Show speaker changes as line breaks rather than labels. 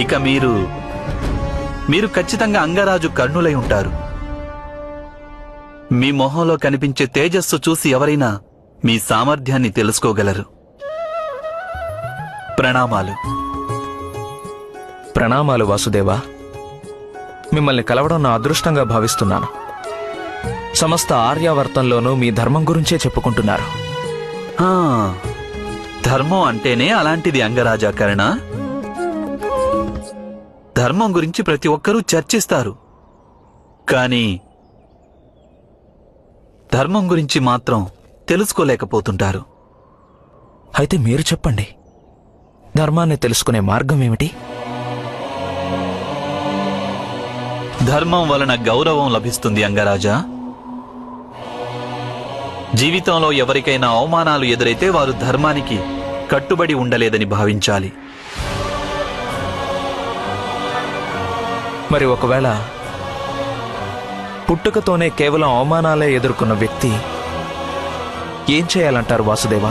ఇక మీరు ఖచ్చితంగా అంగరాజు కర్ణులై ఉంటారు. మీ మొహంలో కనిపించే తేజస్సు చూసి ఎవరైనా మీ సామర్థ్యాన్ని తెలుసుకోగలరు. ప్రణామాలు.
ప్రణామాలు వాసుదేవా. మిమ్మల్ని కలవడం నా అదృష్టంగా భావిస్తున్నాను. సమస్త ఆర్యావర్తంలోనూ మీ ధర్మం గురించే చెప్పుకుంటున్నారు.
ధర్మం అంటేనే అలాంటిది అంగరాజా కర్ణ. ధర్మం గురించి ప్రతి ఒక్కరూ చర్చిస్తారు, కానీ ధర్మం గురించి మాత్రం తెలుసుకోలేకపోతుంటారు.
అయితే మీరు చెప్పండి, ధర్మాన్ని తెలుసుకునే మార్గం ఏమిటి?
ధర్మం వలన గౌరవం లభిస్తుంది అంగరాజా. జీవితంలో ఎవరికైనా అవమానాలు ఎదురైతే వారు ధర్మానికి కట్టుబడి ఉండలేదని భావించాలి.
మరి ఒకవేళ పుట్టుకతోనే కేవలం అవమానాలే ఎదుర్కొన్న వ్యక్తి ఏం చేయాలంటారు వాసుదేవా?